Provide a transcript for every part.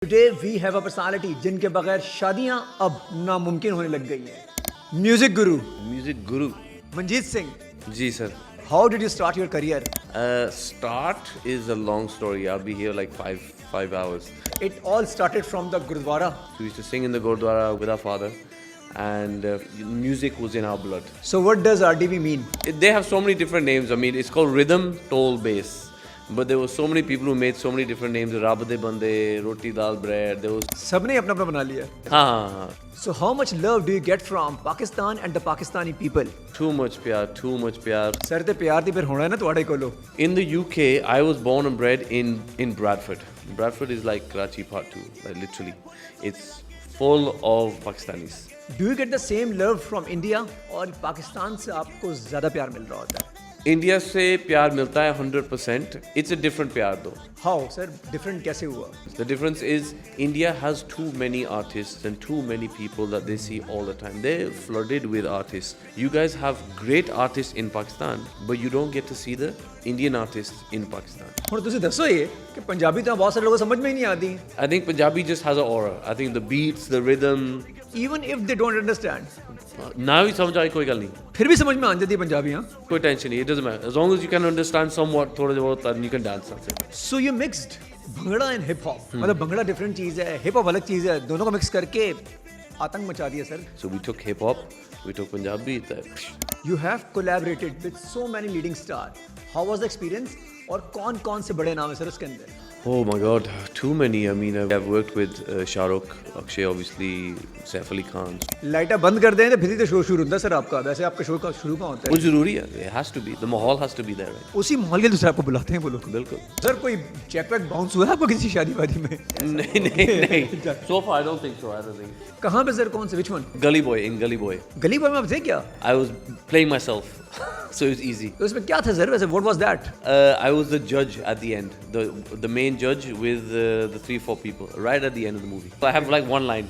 Today we have a personality जिनके बगैर शादियां अब नामुमकिन होने लग गई हैं। Music Guru music Guru Manjeet Singh, ji sir. how did you start your career? Start is a long story. I'll be here like five hours. It all started from the Gurdwara. So we used to sing in the Gurdwara with our father, and music was in our blood. So what does RDB mean? They have so many different names. I mean, it's called rhythm, toll, bass. But there were so many people who made so many different names. Rabde Bande, Roti Dal Bread. There was. सबने अपना अपना बना लिया। हाँ. So how much love do you get from Pakistan and the Pakistani people? Too much pyar, too much pyar. Sir ते प्यार दी फिर होना है ना ਤੁਹਾਡੇ ਕੋਲੋਂ। In the UK, I was born and bred in Bradford. Bradford is like Karachi Part 2, like literally. It's full of Pakistanis. Do you get the same love from India और पाकिस्तान से आपको ज़्यादा प्यार मिल रहा होता है? इंडिया से प्यार मिलता है 100%. It's a different प्यार though. How सर different कैसे हुआ? The difference is India has too many artists and too many people that they see all the time. They're flooded with artists. You guys have great artists in Pakistan, but you don't get to see the Indian artists in Pakistan. ਹੁਣ ਤੁਸੀਂ ਦੱਸੋ ਇਹ ਕਿ ਪੰਜਾਬੀ ਤਾਂ ਬਹੁਤ ਸਾਰੇ ਲੋਗों को समझ में ही नहीं आती। I think Punjabi just has an aura. I think the beats, the rhythm. Even if they don't understand, ना भी समझ आए कोई गल नहीं. फिर भी समझ में आ जाती है पंजाबी। हाँ, कोई टेंशन नहीं. It doesn't matter. As long as you can understand somewhat, थोड़ा बहुत, and you can dance. That's it. So you mixed bhangra and hip hop. मतलब भंगड़ा डिफरेंट चीज़ है, हिप हॉप अलग चीज़ है, दोनों को मिक्स करके आतंक मचा दिया sir. So we took hip hop, we took Punjabi. You have collaborated with so many leading star. How was the experience और कौन कौन से बड़े नाम है सर उसके अंदर? Oh my God, too many. I mean, I've worked with Shah Rukh, Akshay, obviously, Saif Ali Khan. लाइटा बंद कर दें तो फिर ही तो शो शुरू होता है सर आपका। वैसे आपका शो का शुरू कहाँ होता वो है? जरूरी है. It has to be. The माहौल has to be there, right? उसी माहौल के दूसरे आपको बुलाते हैं वो लोग। बिल्कुल. सर कोई चेक वैक बाउंस हुआ है आपको किसी शादी वादी में? नहीं. So far, I don't think so. I don't think. कहाँ पे सर, कौन से, which one? Gully Boy, in Gully Boy. गली बॉय में आप थे क्या? I was playing myself, so it was easy. तो उसमें क्या था सर वैसे? What was that? I was the judge at the end, the main judge with the 3-4 people right at the end of the movie. I have like one line.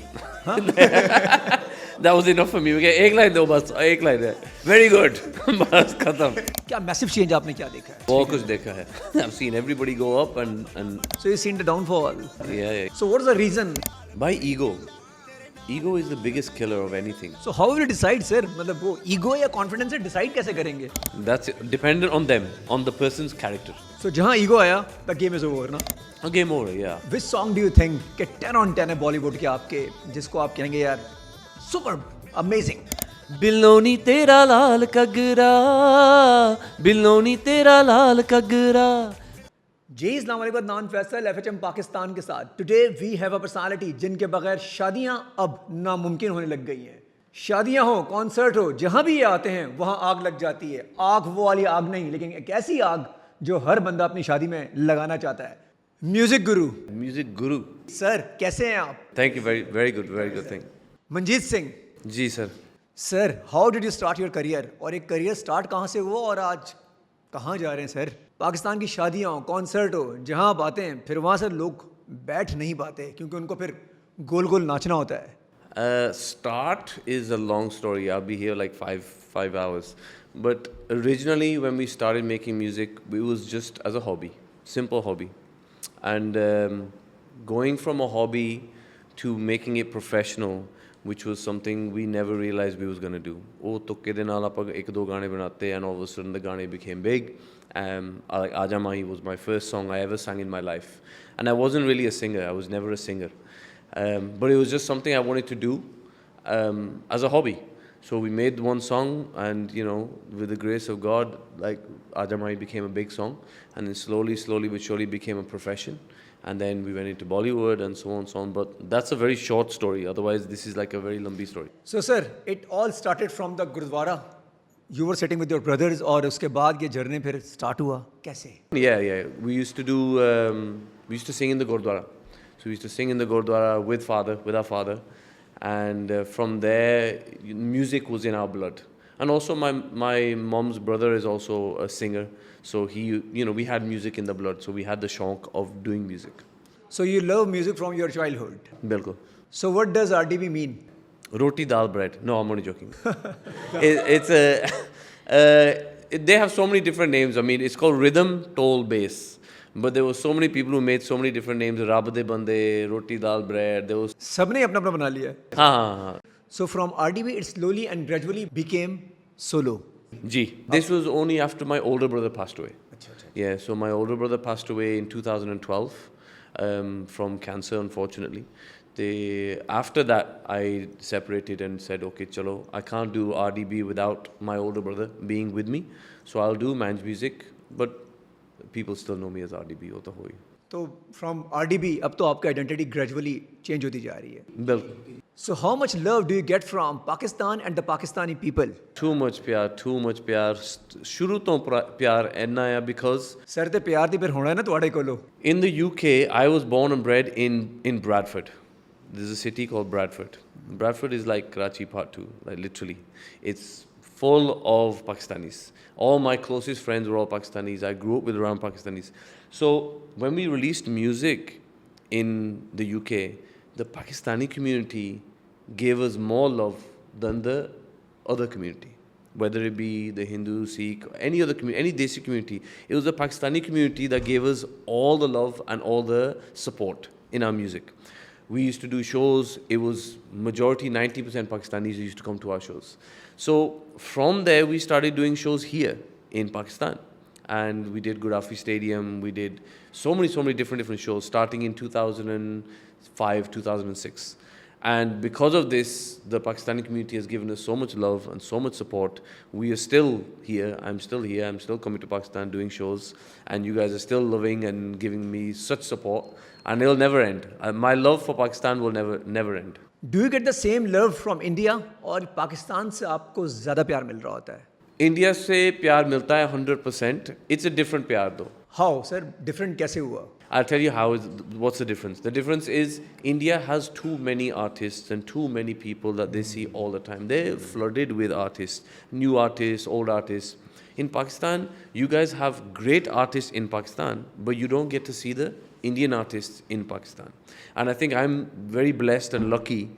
That was enough for me. Okay, एक line दो बस, एक line है. Very good. बस खत्म. क्या massive change आपने क्या देखा है? बहुत कुछ देखा है. I've seen everybody go up and So you seen the downfall. yeah. So what is the reason? By ego. Ego is the biggest killer of anything. So how will you decide sir? मतलब वो ego या confidence से decide कैसे करेंगे? That's dependent on them, on the person's character. So जहाँ ego आया, the game is over ना? A game over, yeah. Which song do you think कि 10 on 10 है बॉलीवुड के आपके, जिसको आप कहेंगे यार सुपर अमेजिंग? बिलोनी तेरा लाल कगरा, बिलोनी तेरा लाल कगरा. जी अस्सलाम वालेकुम, अदनान फैसल, एफएचएम पाकिस्तान के साथ। Today we have a personality जिनके बगैर शादियां अब नामुमकिन होने लग गई हैं। शादियां हो, कॉन्सर्ट हो, जहां भी ये आते हैं वहां आग लग जाती है। आग वो वाली आग नहीं, लेकिन एक ऐसी आग जो हर बंदा अपनी शादी में लगाना चाहता है। म्यूजिक गुरु Music guru. सर, कैसे हैं आप? Thank you, very good thing. Manjeet Singh ji sir. Sir, how did you start your career? और एक करियर स्टार्ट कहाँ से हुआ और आज कहाँ जा रहे हैं सर? पाकिस्तान की शादियाँ हो, कॉन्सर्ट हो, जहाँ आप आते हैं फिर वहाँ से लोग बैठ नहीं पाते क्योंकि उनको फिर गोल गोल नाचना होता है। Start is a long story. I'll be here like five hours. But originally, when we started making music, it was just as a hobby, simple hobby, and going from a hobby to making it professional, which was something we never realized we was gonna do. Oh, तुक्के दे नाल आपां एक दो गाने बनाते, and all of a sudden the गाने became big. Like Aja Mahi was my first song I ever sang in my life, and I wasn't really a singer. I was never a singer, but it was just something I wanted to do as a hobby. So we made one song, and with the grace of God, like Aja Mahi became a big song, and then slowly but surely became a profession. And then we went into Bollywood and so on. But that's a very short story. Otherwise, this is like a very lumpy story. So sir, it all started from the Gurdwara. You were sitting with your brothers और उसके बाद ये journey फिर start हुआ कैसे? Yeah. We used to do. We used to sing in the Gurdwara. So we used to sing in the Gurdwara with our father, and from there, music was in our blood. And also, my mom's brother is also a singer. So we had music in the blood. So we had the shauq of doing music. So you love music from your childhood. Bilkul. So what does RDB mean? Roti dal bread. No, I'm only joking. It's a. They have so many different names. I mean, it's called rhythm, toll, bass. But there were so many people who made so many different names. Rabade Bande, Roti Dal Bread. There was सबने अपना अपना बना लिया. हाँ. So from RDB, it slowly and gradually became solo. Ji. This was only after my older brother passed away. Yeah, so my older brother passed away in 2012 from cancer, unfortunately. After that, I separated and said, okay, chalo, I can't do RDB without my older brother being with me. So I'll do Manj Music, but people still know me as RDB. वो तो हो ही. तो from RDB, अब तो आपका identity gradually change होती जा रही है. बिल्कुल. So how much love do you get from Pakistan and the Pakistani people? Too much प्यार. शुरू तो प्यार इन्ना है because सर ते प्यार दी फिर होना है ना ਤੁਹਾਡੇ ਕੋਲੋਂ. in the UK, I was born and bred in Bradford. There's a city called Bradford. Bradford is like Karachi Part 2, like literally. It's full of Pakistanis. All my closest friends were all Pakistanis. I grew up with around Pakistanis. So when we released music in the UK, the Pakistani community gave us more love than the other community. Whether it be the Hindu, Sikh, any other community, any Desi community. It was the Pakistani community that gave us all the love and all the support in our music. We used to do shows, it was majority 90% Pakistanis who used to come to our shows. So from there we started doing shows here in Pakistan. And we did Gaddafi Stadium, we did so many different shows starting in 2005, 2006. And because of this, the Pakistani community has given us so much love and so much support. We are still here, I'm still here, I'm still coming to Pakistan doing shows. And you guys are still loving and giving me such support. And it'll never end. My love for Pakistan will never end. Do you get the same love from India और पाकिस्तान से आपको ज़्यादा प्यार मिल रहा होता है? India से प्यार मिलता है 100%. It's a different प्यार though. How, sir? Different कैसे हुआ? I'll tell you what's the difference. The difference is India has too many artists and too many people that they see all the time. They're flooded with artists, new artists, old artists. In Pakistan, you guys have great artists in Pakistan, but you don't get to see the Indian artists in Pakistan. And I think I'm very blessed and lucky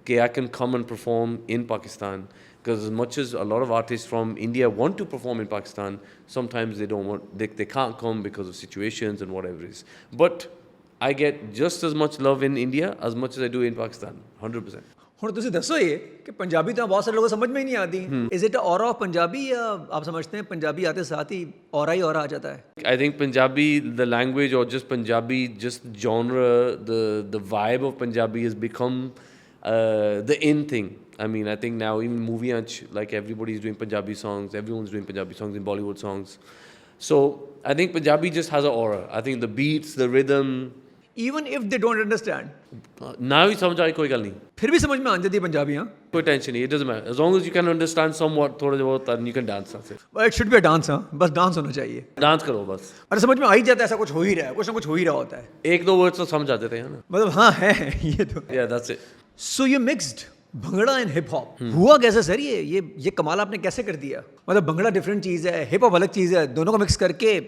that I can come and perform in Pakistan. Because as much as a lot of artists from India want to perform in Pakistan, sometimes they don't want, they can't come because of situations and whatever it is. But I get just as much love in India as much as I do in Pakistan, 100%. ਹੁਣ ਤੁਸੀਂ ਦੱਸੋ ਇਹ कि पंजाबी तो बहुत सारे लोगों को समझ में ही नहीं आती. Is it an aura of Punjabi या आप समझते हैं पंजाबी आते साथ ही aura ही aura आ जाता है? I think Punjabi, the language or just Punjabi, just genre, the vibe of Punjabi has become the in thing. I mean, I think now even Movie-anch, like everybody's doing Punjabi songs, everyone's doing Punjabi songs in Bollywood songs. So I think Punjabi just has an aura. I think the beats, the rhythm. Even if they don't understand. ना भी समझ आए कोई गल नहीं. फिर भी समझ में आ जाती है पंजाबी हाँ. कोई टेंशन नहीं. It doesn't matter. As long as you can understand somewhat, थोड़ा बहुत, and you can dance. That's it. But it should be a dance हाँ. बस डांस होना चाहिए. डांस करो बस. अरे समझ में आ ही जाता है ऐसा कुछ हो ही रहा है. कुछ ना कुछ हो ही रहा होता है. एक दो वर्ड्स तो समझ आते थे ना. मतलब हाँ है ये तो. Yeah, that's it. So you mixed bhangra and hip hop. हुआ कैसे सर ये कमाल आपने कैसे कर दिया? मतलब भंगड़ा डिफरेंट चीज़ है, हिप हॉप अलग चीज़ है, दोनों को मिक्स करके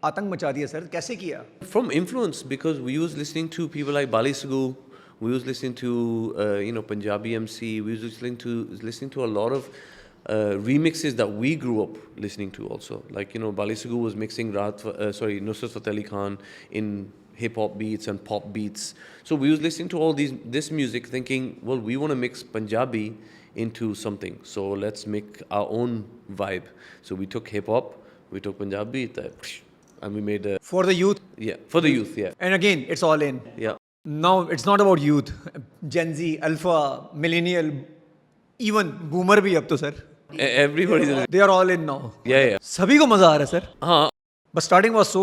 आतंक मचा दिया सर. कैसे किया? From influence, because we was listening to people like Bali Sagoo, we was listening to Punjabi MC, we was listening to a lot of remixes that we grew up listening to also. Like Bali Sagoo was mixing Nusrat Fateh Ali Khan in hip hop beats and pop beats. So we was listening to all this music, thinking, well, we want to mix Punjabi into something. So let's make our own vibe. So we took hip hop, we took Punjabi, and we made For the youth. Yeah, for the youth, yeah. And again, it's all in. Yeah. Now it's not about youth. Gen Z, Alpha, Millennial, even Boomer भी अब तो sir. Everybody's They are all in now. Yeah. सभी को मजा आ रहा है sir. हाँ. But starting was so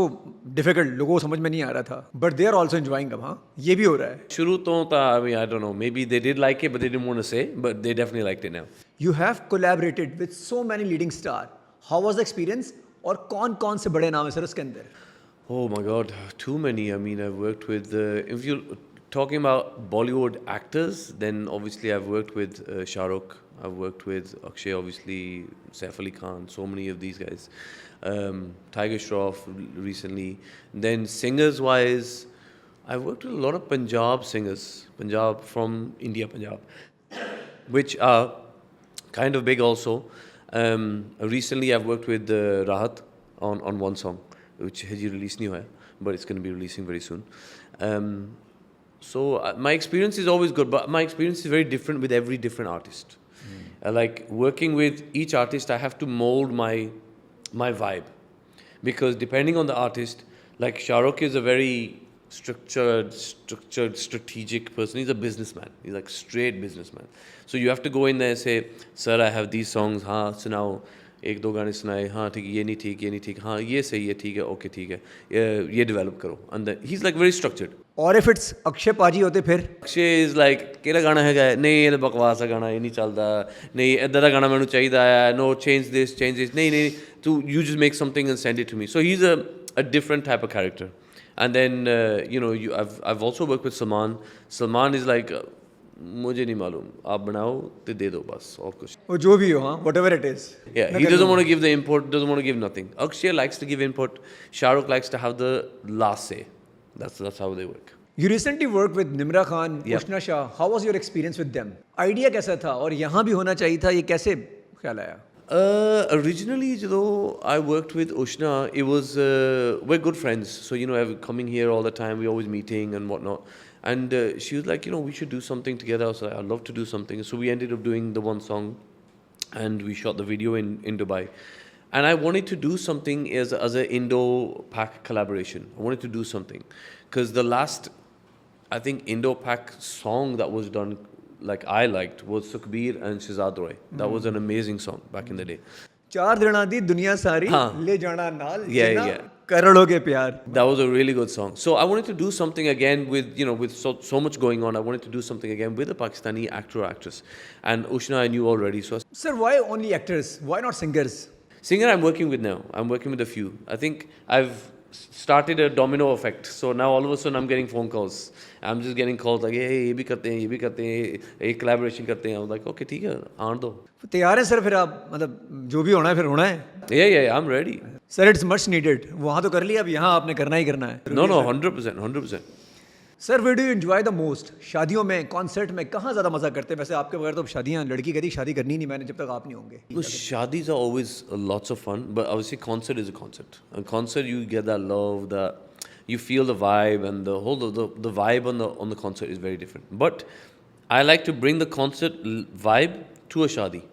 difficult. लोगों को समझ में नहीं आ रहा था. But they are also enjoying अब हाँ. ये भी हो रहा है. शुरू तो था, I mean, I don't know. Maybe they did like it, but they didn't want to say. But they definitely liked it now. You have collaborated with so many leading stars. How was the experience? और कौन-कौन से बड़े नाम है sir उसके अंदर? Oh my God, too many. I mean, I've worked with. If you're talking about Bollywood actors, then obviously I've worked with Shah Rukh. I've worked with Akshay, obviously, Saif Ali Khan. So many of these guys. Tiger Shroff recently. Then singers-wise, I've worked with a lot of Punjab singers. Punjab from India, Punjab, which are kind of big also. Recently, I've worked with Rahat on one song, which has released new hai. but it's going to be releasing very soon. So my experience is always good, but my experience is very different with every different artist. Like working with each artist, I have to mold my vibe, because depending on the artist, like Shah Rukh is a very structured, strategic person. He's a businessman. He's like straight businessman. So you have to go in there and say, "Sir, I have these songs. हाँ सुनाओ, एक दो गाने सुनाए. हाँ ठीक, ये नहीं ठीक, ये नहीं ठीक. हाँ ये सही है, ठीक है, okay ठीक है. ये develop करो." And then he's like very structured. और if it's अक्षय पाजी होते फिर अक्षय इज लाइक केड़ा गाना है नहीं ये बकवास है गाना ये नहीं चलता नहीं इधर का गाना मैंने चाहिए है नो चेंज दिस नहीं नहीं तू you just make something and send it to me so he is a different type of character and then you know you I've also worked with Salman is like मुझे नहीं मालूम आप बनाओ तो दे दो बस और कुछ वो जो भी हो हाँ whatever it is yeah he doesn't want to give the input doesn't want to give nothing Akshay likes to give input Shah Rukh likes to have the last say that's how they work. You recently worked with Nimra Khan, Yep. Ushna Shah. How was your experience with them? Idea कैसा था और यहाँ भी होना चाहिए था ये कैसे ख्याल आया? Originally, though, I worked with Ushna. It was we're good friends, so you know, coming here all the time, we always meeting and whatnot. And she was like, you know, we should do something together. I was like, I'd love to do something. So we ended up doing the one song, and we shot the video in Dubai. And I wanted to do something as an Indo-Pak collaboration. I wanted to do something because the last, I think, Indo-Pak song that was done, like I liked, was Sukhbir and Shehzad Roy. That was an amazing song back in the day. चार दिना दी दुनिया सारी हाँ. ले जाना नाल Yeah, जिन्ना yeah. करोड़ों के प्यार. That was a really good song. So I wanted to do something again with, you know, with so much going on. I wanted to do something again with a Pakistani actor or actress. And Ushna I knew already. So Sir, why only actors? Why not singers? singer I'm working with now. I'm working with a few. I think I've started a domino effect. So now all of a sudden I'm getting phone calls. I'm just getting calls like, hey, ये भी करते हैं, ये भी करते हैं, एक collaboration करते हैं. I was like, okay, ठीक है, आने दो. तैयार है सर फिर आप मतलब जो भी होना है फिर होना है. Yeah, I'm ready. Sir it's much needed. वहाँ तो कर लिया अब यहाँ आपने करना ही करना है. No, 100%. Sir where do you enjoy the most? शादियों में, कॉन्सर्ट में कहाँ ज़्यादा मज़ा करते हैं? वैसे आपके बगैर तो शादियाँ लड़की कहती शादी करनी नहीं मैंने जब तक आप नहीं होंगे. Well, shadis are always lots of fun, but obviously concert is a concert. A concert you get that love, that you feel the vibe, and the whole the vibe on the concert is very different. But I like to bring the concert vibe to a shadi.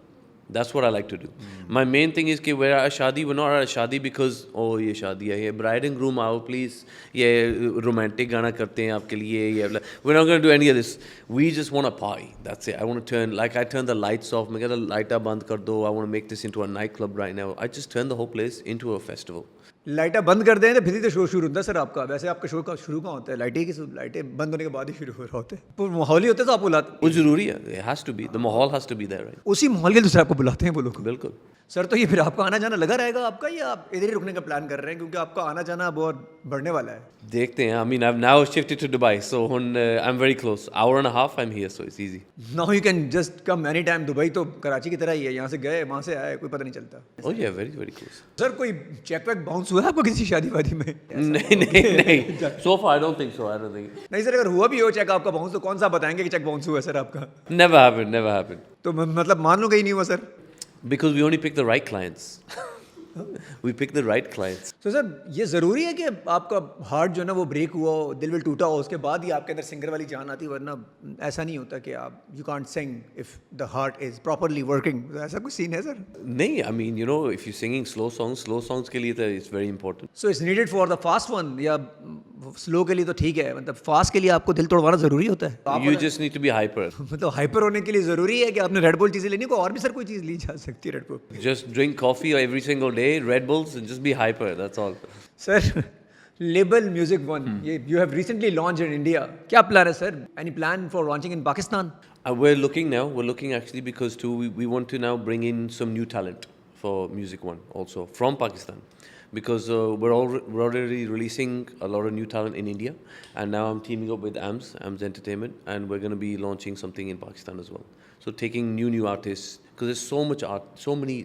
That's what I like to do. My main thing is that we're at a shadi, we're not at a shadi because oh ये शादी है, ये bride and groom आओ please, ये romantic गाना करते हैं आपके लिए, ये we're not going to do any of this. We just want to party. That's it. I want to I turn the lights off. मैं कहता लाइटा बंद कर दो. I want to make this into a nightclub right now. I just turn the whole place into a festival. लाइटें बंद कर दें तो फिर ही तो शो शुरू होता है सर आपका. वैसे आपका शो का शुरू कहाँ होता है? लाइटें बंद होने के बाद ही शुरू हो रहा होता है. तो माहौल ही होता है तो आप बुलाते. वो जरूरी है. It has to be. The माहौल has to be there, right? उसी माहौल के लिए दूसरे आपको बुलाते हैं वो लोग. बिल्कुल. सर तो ये फिर आपका आना जाना लगा रहेगा आपका या आप इधर ही रुकने का प्लान कर रहे हैं क्योंकि आपका आना जाना बहुत बढ़ने वाला है? देखते हैं. I mean, I've now shifted to Dubai, so I'm very close. Hour and a half I'm here, so it's easy. Now you can just come anytime. Dubai तो कराची की तरह ही है. यहाँ से गए वहाँ से आए कोई पता नहीं चलता. Oh yeah, very close. Sir कोई चेक वेक बाउंस हुआ है आपको किसी शादी वादी में? नहीं. So far I don't think so. I don't think. नहीं सर अगर हुआ भी हो चेक आपका बाउंस तो कौन सा बताएंगे कि चेक बाउंस हुआ है सर आपका? Never happened. तो मतलब मान लो कहीं नहीं हुआ sir. Because we only pick the right clients. We pick the right clients. तो सर ये ज़रूरी है कि आपका हार्ट जो है ना वो ब्रेक हुआ हो, दिल विल टूटा हो, उसके बाद ही आपके अंदर सिंगर वाली जान आती, वरना ऐसा नहीं होता कि आप you can't Singh if the heart is properly working. ऐसा कुछ सीन है सर? नहीं, I mean, you know, if you're singing slow songs के लिए तो it's very important. So it's needed for the fast one या स्लो के लिए तो ठीक है, मतलब फास्ट के लिए आपको दिल तोड़वाना ज़रूरी होता है? You just need to be hyper. मतलब हाइपर होने के लिए ज़रूरी है कि आपने रेड बुल चीज़ें लेनी को और भी सर कोई चीज़ ली जा सकती है red bull? Just drink coffee every single day, Red Bulls, and just be hyper. That's all. Sir label music one ये you have recently launch in India. क्या प्लान है sir? Any plan for launching in Pakistan? We're looking now. We're looking actually because too we want to now bring in some new talent for Music One also from Pakistan, because we're already releasing a lot of new talent in India, and now I'm teaming up with AMS Entertainment, and we're going to be launching something in Pakistan as well. So taking new artists, because there's so much art, so many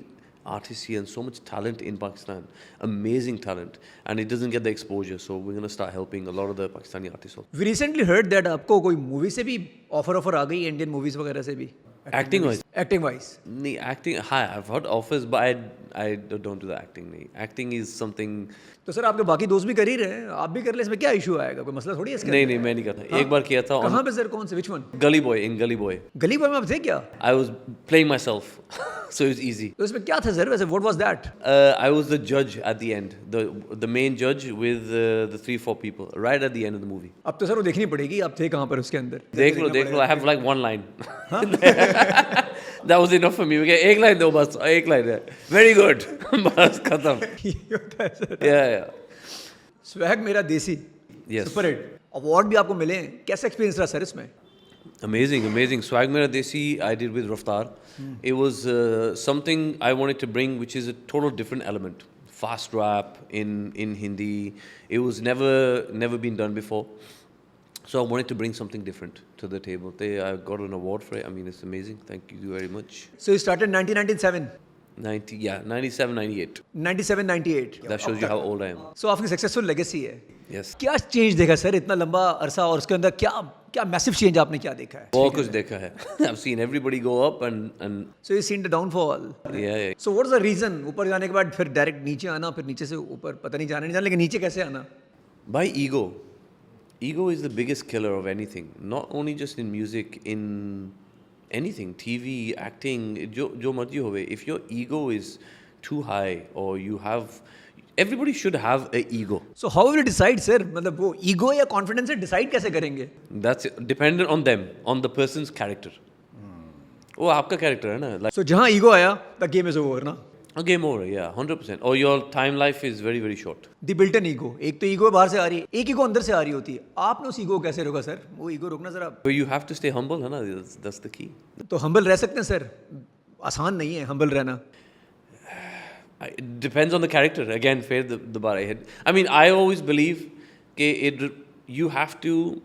artists here and so much talent in Pakistan, amazing talent, and it doesn't get the exposure, so we're going to start helping a lot of the Pakistani artists also. We recently heard that आपको कोई movie से भी offer आ गई, Indian movies वगैरह से भी? Acting wise, acting wise? नहीं, acting, hi, I've heard offers, but I don't do the acting. नहीं, acting is something. तो सर आपके बाकी दोस्त भी कर ही रहे हैं, आप भी कर ले, इसमें क्या इशू आएगा? कोई मसला थोड़ी है इसके नहीं अंदर। नहीं, मैं नहीं करता। एक बार किया था on कहाँ पे सर? कौन से? Which one? Gully Boy, in Gully Boy. गली बॉय में आप थे क्या? I was playing myself, so it was easy. तो इसमें क्या था सर वैसे? What was that? I was the judge at the end, the main judge with the 3-4 people right at the end of the movie. अब तो sir वो देखनी पड़ेगी, आप थे कहाँ पर उसके अंदर? देख लो, I have like one line. That was enough for me. Okay, एक लाइन दो बस, एक लाइन है. Very good. बस खत्म. ये होता है सर। Yeah. स्वैग मेरा देसी। Yes. Super hit. अवार्ड भी आपको मिले हैं, कैसा एक्सपीरियंस रहा सर इसमें? Amazing. Swag Mera Desi I did with Raftar. It was something I wanted to bring, which is a total different element. Fast rap in Hindi. It was never been done before. So I wanted to bring something different to the table. I got an award for it. I mean, it's amazing. Thank you very much. So you started 1997, 97, 98. 97, 98. That shows you how old I am. So आपकी successful legacy है। Yes. क्या change देखा sir इतना लंबा अरसा, और उसके अंदर क्या मैसिव चेंज आपने क्या देखा है? बहुत कुछ देखा है. I've seen everybody go up and So you seen the downfall. yeah. So what is the reason? ऊपर जाने के बाद फिर डायरेक्ट नीचे आना, फिर नीचे से ऊपर, पता नहीं जाना लेकिन नीचे कैसे आना? By ego. Ego is the biggest killer of anything. Not only just in music, in anything, TV, acting, jo marji hove. If your ego is too high, or you have, everybody should have a ego. So how will you decide sir? मतलब वो ego या confidence से decide कैसे करेंगे? That's dependent on them, on the person's character. वो आपका character है ना. Like So जहाँ ego आया, the game is over ना? a game over, yeah, 100%. Or your time life is very, very short. The built an ego, एक तो ego बाहर से आ रही है, एक ईगो अंदर से आ रही होती है। आपने उस ईगो को कैसे रोका सर? वो ईगो रोकना जरा। But you have to stay humble, है ना. That's the key. तो हम्बल रह सकते हैं सर? आसान नहीं है हम्बल रहना। It depends on the character. Again, fair the bar I hit. I mean, I always believe you have to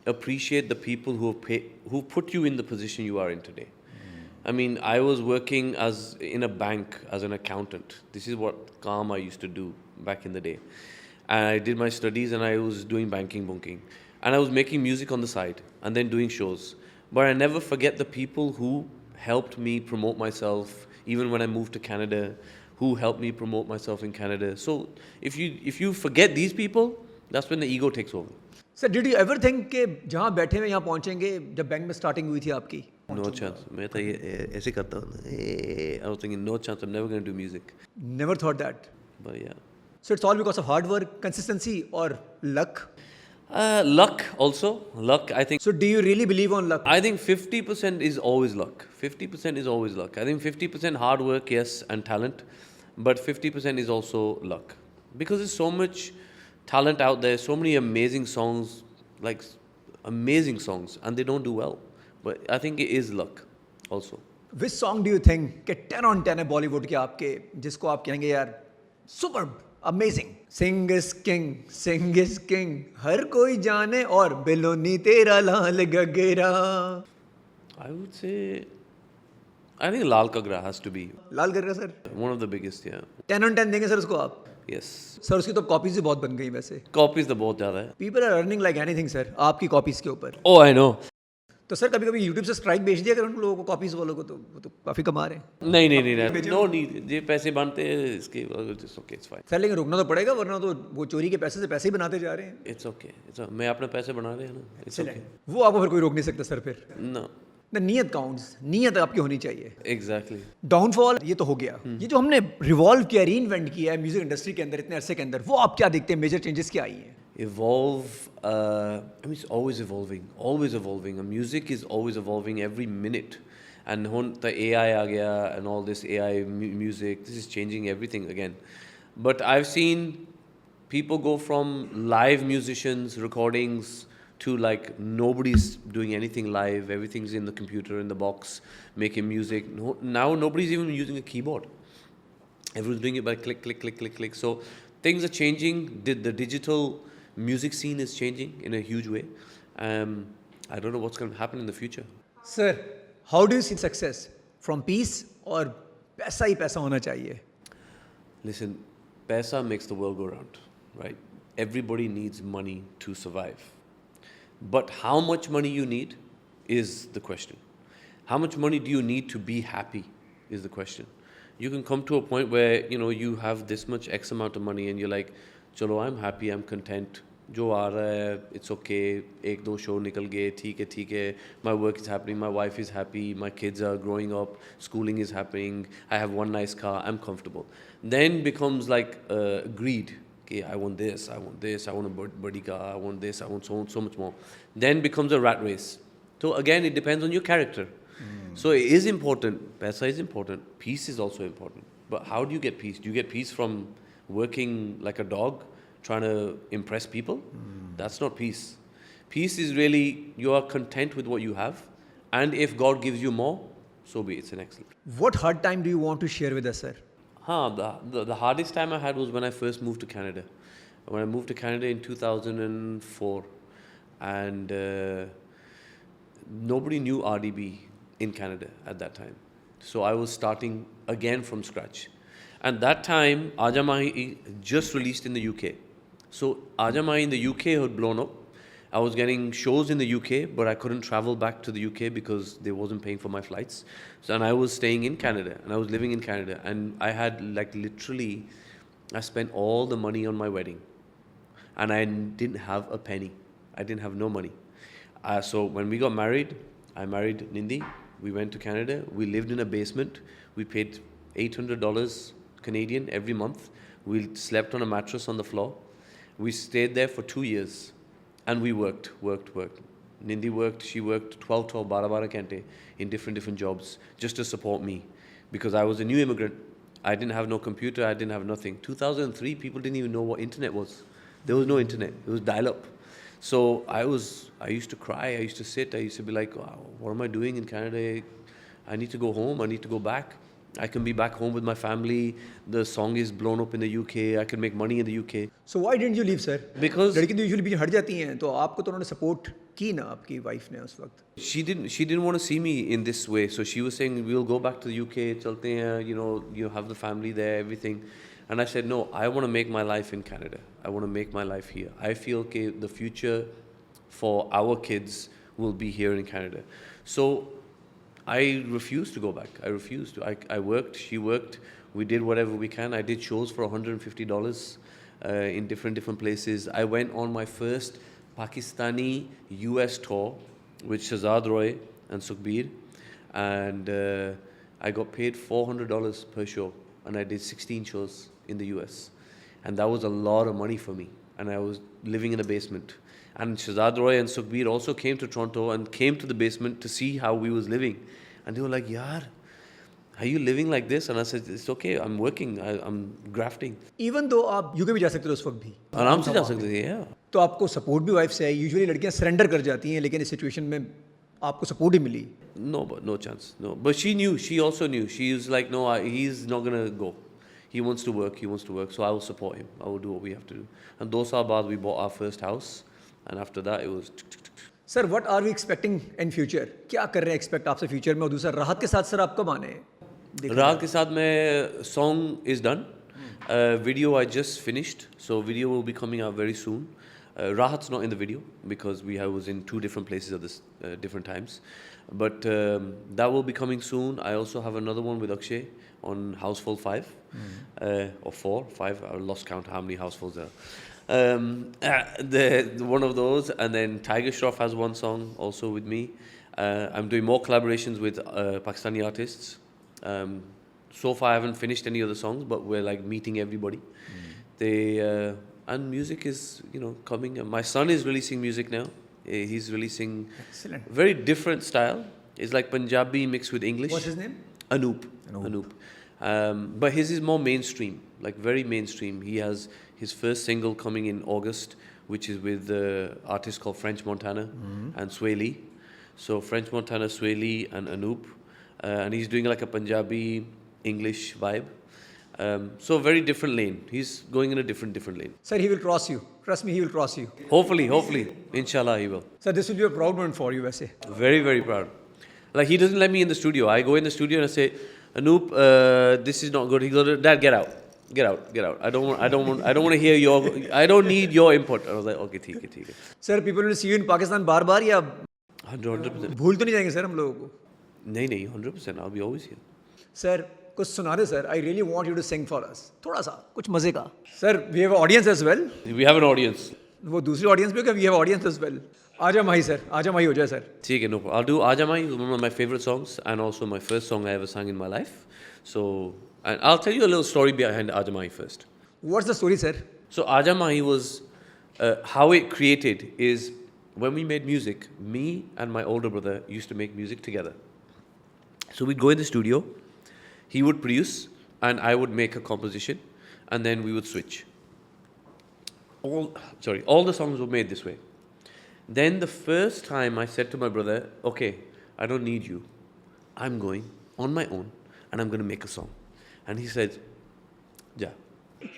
appreciate the people who put you in the position you are in today. I mean, I was working in a bank as an accountant. This is what I used to do back in the day. And I did my studies and I was doing bunking. And I was making music on the side and then doing shows. But I never forget the people who helped me promote myself, even when I moved to Canada, who helped me promote myself in Canada. So if you forget these people, that's when the ego takes over. Sir did you ever think कि जहाँ बैठे हुए यहाँ पहुँचेंगे, जब bank में starting हुई थी आपकी? No chance. मैं तो ये ऐसे करता हूँ. I was thinking, no chance. I'm never going to do music. Never thought that. But yeah. So it's all because of hard work, consistency, or luck. Luck also. Luck, I think. So do you really believe on luck? I think 50% is always luck. 50% is always luck. I think 50% hard work, yes, and talent. But 50% is also luck. Because there's so much talent out there, so many amazing songs, like amazing songs, and they don't do well. But I think it is luck also. Which song do you think कि 10 on 10 है बॉलीवुड के आपके, जिसको आप कहेंगे यार superb, amazing? Singh is king, हर कोई जाने, और बेलोनी तेरा लाल गगेरा। I would say, I think Lal Kagra has to be लाल गगेरा sir one of the biggest, yeah. 10 on 10 देंगे सर उसको आप? Yes. सर उसकी तो कॉपीज भी बहुत बन गई वैसे। Copies तो बहुत ज़्यादा है. People are earning like anything sir आपकी कॉपीज के ऊपर। Oh, I know. तो सर कभी कभी यूट्यूब से स्ट्राइक भेज दिया अगर उन लोगों को, कॉपीज वालों को, तो वो तो काफी कमा रहे हैं। नहीं. No need. ये पैसे बनते हैं इसके, it's okay, it's fine. Sir लेकिन रुकना तो पड़ेगा, वरना तो वो चोरी के पैसे से पैसे ही बनाते जा रहे हैं। It's okay. मैं अपने पैसे बना रहे हैं ना. It's okay. वो आपको फिर कोई रोक नहीं सकता सर फिर। No. नीयत काउंट्स, नीयत आपकी होनी चाहिए। Exactly. डाउनफॉल ये तो हो गया, ये जो हमने रिवॉल्व किया, रीइन्वेंट किया है म्यूजिक इंडस्ट्री के अंदर इतने अरसे के अंदर, वो आप क्या देखते हैं, मेजर चेंजेस क्या आई हैं? Evolve. I mean, it's always evolving. Always evolving. Music is always evolving every minute. And the AI aa gaya and all this AI music, this is changing everything again. But I've seen people go from live musicians, recordings, to like nobody's doing anything live. Everything's in the computer, in the box, making music. Now nobody's even using a keyboard. Everyone's doing it by click, click, click, click, click. So things are changing. The digital music scene is changing in a huge way. I don't know what's going to happen in the future. Sir, how do you see success? From peace or पैसा ही पैसा होना चाहिए? Listen, paisa makes the world go round, right? Everybody needs money to survive. But how much money you need is the question. How much money do you need to be happy is the question. You can come to a point where, you have this much X amount of money and you're like, chalo, I'm happy, I'm content. जो आ रहा है, it's okay. एक दो show निकल गए, ठीक है. My work is happening, my wife is happy, my kids are growing up, schooling is happening. I have one nice car, I'm comfortable. Then becomes like greed. Okay, I want this, I want a body car, I want this, I want so much more. Then becomes a rat race. So again, it depends on your character. So it is important. Paisa is important. Peace is also important. But how do you get peace? Do you get peace from working like a dog, trying to impress people? That's not peace. Peace is really you are content with what you have, and if God gives you more, so be it. It's an excellent. What hard time do you want to share with us, sir? The hardest time I had was when I first moved to Canada. When I moved to Canada in 2004, and nobody knew RDB in Canada at that time. So I was starting again from scratch. And that time, Ajamai just released in the UK. So Ajamai in the UK had blown up. I was getting shows in the UK, but I couldn't travel back to the UK because they wasn't paying for my flights. So, and I was staying in Canada, and I was living in Canada. And I had literally, I spent all the money on my wedding. And I didn't have a penny. I didn't have no money. So when we got married, I married Nindi. We went to Canada. We lived in a basement. We paid $800 Canadian every month. We slept on a mattress on the floor. We stayed there for 2 years. And we worked. Nindi worked. She worked 12, 12 kante in different jobs just to support me. Because I was a new immigrant. I didn't have no computer. I didn't have nothing. 2003, people didn't even know what internet was. There was no internet. It was dial-up. So I used to cry, I used to sit, I used to be like, wow, what am I doing in Canada? I need to go home, I need to go back. I can be back home with my family. The song is blown up in the UK. I can make money in the UK. So why didn't you leave, sir? Because लड़की तो usually बीच हट जाती हैं, तो आपको तो उन्होंने support की ना आपकी वाइफ ने उस वक्त. she didn't want to see me in this way. So she was saying, we'll go back to the UK, chalte hain, you have the family there, everything. And I said, no, I want to make my life in Canada. I want to make my life here. I feel the future for our kids will be here in Canada. So I refused to go back. I refused to. I worked, she worked. We did whatever we can. I did shows for $150 in different places. I went on my first Pakistani US tour with Shahzad Roy and Sukhbir. And I got paid $400 per show. And I did 16 shows in the US. And that was a lot of money for me. And I was living in a basement. And Shahzad Roy and Sukhbir also came to Toronto and came to the basement to see how we was living. And they were like, yaar, are you living like this? And I said, it's okay, I'm working, I'm grafting. Even though आप UK भी जा सकते थे उस वक्त भी. आराम से जा सकते थे, yeah. तो आपको सपोर्ट भी वाइफ से है. यूजुअली लड़कियां सरेंडर कर जाती हैं, लेकिन इस सिचुएशन में आपको support he milli. No chance, no. But she knew, she also knew. She was like, no, he's not going to go. He wants to work, so I will support him. I will do what we have to do. And 2 saal baad, we bought our first house. And after that, it was... sir what are we expecting in future? क्या कर रहे हैं expect आपसे future में? और दूसरा राहत के साथ सर आप कब आने हैं? राहत के साथ में song is done. Video I just finished. So video will be coming out very soon. Rahat's not in the video because we was in 2 different places at this different times. But that will be coming soon. I also have another one with Akshay on Houseful 5 or 4, 5. I lost count how many housefuls there are. One of those, and then Tiger Shroff has one song also with me. I'm doing more collaborations with Pakistani artists. So far, I haven't finished any of the songs, but we're like meeting everybody. And music is, coming. My son is releasing music now. He's releasing very different style. It's like Punjabi mixed with English. What's his name? Anoop. But his is more mainstream, like very mainstream. He has his first single coming in August, which is with the artist called French Montana and Sway Lee. So French Montana, Sway Lee and Anoop. And he's doing like a Punjabi English vibe. So very different lane. He's going in a different lane. Sir, he will cross you. Trust me, he will cross you. Hopefully. Inshallah, he will. Sir, this will be a proud moment for you, वैसे. Very, very proud. Like, he doesn't let me in the studio. I go in the studio and I say, Anoop, this is not good. He goes, Dad, get out. I don't want to hear I don't need your input. I was like, okay, ठीक है. Sir, people will see you in Pakistan बार-बार या 100%. भूल तो नहीं जाएंगे sir हम लोगों को? नहीं, 100%. I'll be always here. Sir कुछ सुना दे sir. I really want you to sing for us. थोड़ा सा कुछ मजे का. Sir we have audience as well. We have an audience. वो दूसरी ऑडियंस भी, we have audience as well. आजा माही सर, आजा माही हो जाए सर. ठीक है, no problem. I'll do Ajamai, one of my favorite songs, and also my first song I ever sang in my life. So, and I'll tell you a little story behind Ajamai first. What's the story sir? So Ajamai was, how it created is when we made music, me and my older brother used to make music together. So we'd go in the studio, he would produce, and I would make a composition, and then we would switch. All the songs were made this way. Then the first time I said to my brother, okay, I don't need you. I'm going on my own and I'm going to make a song. And he said, ja.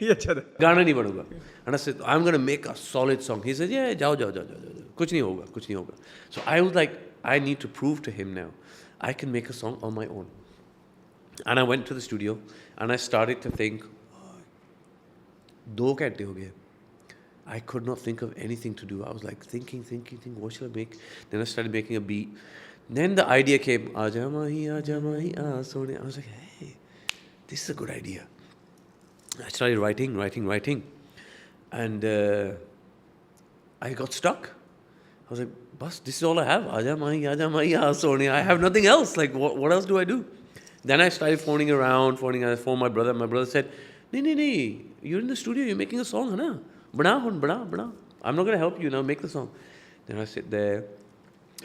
ये अच्छा था. गाना नहीं बनूंगा. And I said, I'm going to make a solid song. He said, yeah, जाओ. कुछ नहीं होगा. So I was like, I need to prove to him now. I can make a song on my own. And I went to the studio and I started to think, 2 घंटे हो गए. I could not think of anything to do. I was like thinking, what shall I make? Then I started making a beat. Then the idea came, Aaja mahi, aa sone. I was like, hey, this is a good idea. I started writing. And I got stuck. I was like, bas, this is all I have. Aaja mahi, aa sone. I have nothing else. Like, what else do I do? Then I started phoning around. I phoned my brother. My brother said, nee, you're in the studio. You're making a song, hai na? Bana. I'm not going to help you now. Make the song. Then I sit there,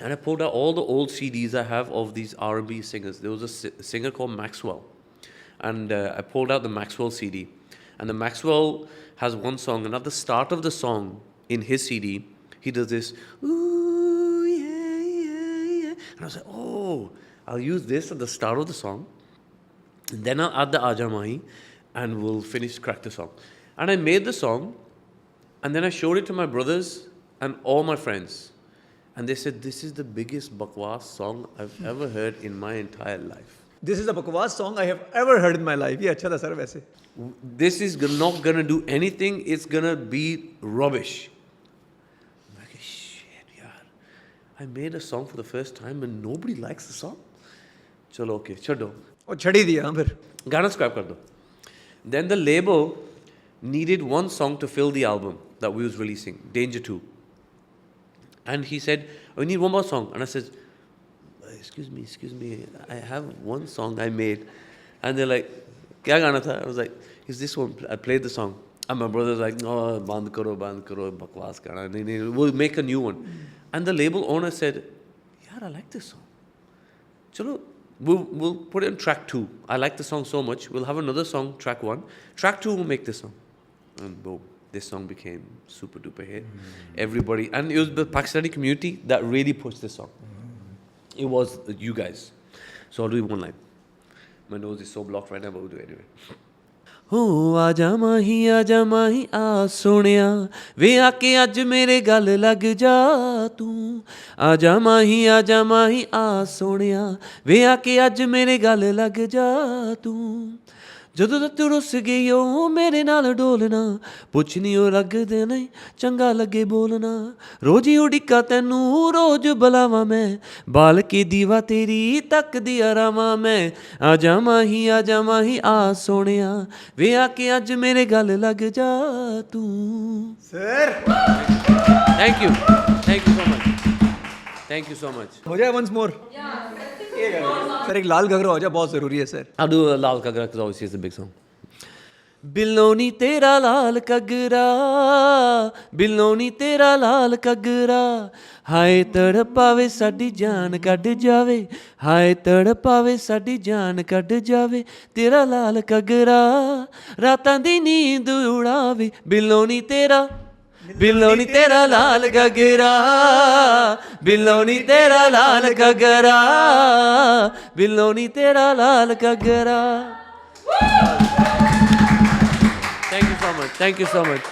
and I pulled out all the old CDs I have of these R&B singers. There was a singer called Maxwell, and I pulled out the Maxwell CD, and the Maxwell has one song, and at the start of the song in his CD, he does this, ooh yeah, and I was like, oh, I'll use this at the start of the song, and then I'll add the Aaja Mahi, and we'll crack the song. And I made the song. And then I showed it to my brothers and all my friends. And they said, this is the biggest bakwas song I've ever heard in my entire life. This is the bakwas song I have ever heard in my life. ये अच्छा था sir वैसे. This is not going to do anything. It's going to be rubbish. I'm like, shit, yaar. I made a song for the first time and nobody likes the song. Chalo, okay, chhado. और छड़ी दिया फिर. Gana scrap kar do. Then the label needed one song to fill the album that we was releasing, Danger 2. And he said, we need one more song. And I said, excuse me, I have one song I made. And they're like, kya gana tha? I was like, is this one? I played the song. And my brother's like, no, band karo, bakwas gana. We'll make a new one. And the label owner said, yaar, I like this song. Chalo, we'll put it on track 2. I like the song so much. We'll have another song, track 1. Track 2, we'll make this song. And boom, this song became super duper hit. Everybody, and it was the Pakistani community that really pushed this song. It was you guys. So I'll do one line. My nose is so blocked right now, but we'll do it anyway. आजा माही आ सोनिया वे आके अज मेरे गल लग जा तू आजा माही आ सोनिया वे आके अज मेरे गल लग जा तू ਜਦੋਂ ਦਾ ਤੂੰ ਰੁੱਸ ਗਈ ਓ ਮੇਰੇ ਨਾਲ ਡੋਲਣਾ ਪੁੱਛ ਨਹੀਂ ਉਹ ਲੱਗਦੇ ਨਹੀਂ ਚੰਗਾ ਲੱਗੇ ਬੋਲਣਾ ਰੋਜ਼ ਹੀ ਉਡੀਕਾ ਤੈਨੂੰ ਰੋਜ਼ ਬੁਲਾਵਾਂ ਮੈਂ ਬਾਲ ਕੇ ਦੀਵਾ ਤੇਰੀ ਤੱਕਦੀ ਆਰਾਵਾਂ ਮੈਂ ਆ ਜਾਵਾਂ ਹੀ ਆ ਸੋਹਣਿਆ ਵੇ ਆ ਕੇ ਅੱਜ ਮੇਰੇ ਗੱਲ ਲੱਗ ਜਾ ਤੂੰ sir Thank you so much. हो जाए once more. सर एक लाल घगरा हो जाए बहुत ज़रूरी है sir. I'll do a Lal Kagra because obviously it's a big song. ਬਿੱਲੋਂ ਤੇਰਾ ਲਾਲ ਕਗਰਾ ਬਿੱਲੋਂ ਤੇਰਾ ਲਾਲ ਕਗਰਾ ਹਾਏ ਤੜਪਾਵੇ ਸਾਡੀ ਜਾਨ ਕੱਢ ਜਾਵੇ ਹਾਏ ਤੜਪਾਵੇ ਸਾਡੀ ਜਾਨ ਕੱਢ ਜਾਵੇ ਤੇਰਾ ਲਾਲ ਕਗਰਾ ਰਾਤਾਂ ਦੀ ਨੀਂਦ ਉਡਾਵੇ ਬਿੱਲੋਂ ਤੇਰਾ ਲਾਲ ਗਗਰਾ ਬਿੱਲੋਂ ਤੇਰਾ ਲਾਲ ਗਗਰਾ ਬਿੱਲੋਂ ਤੇਰਾ ਲਾਲ ਗਗਰਾ Thank you so much.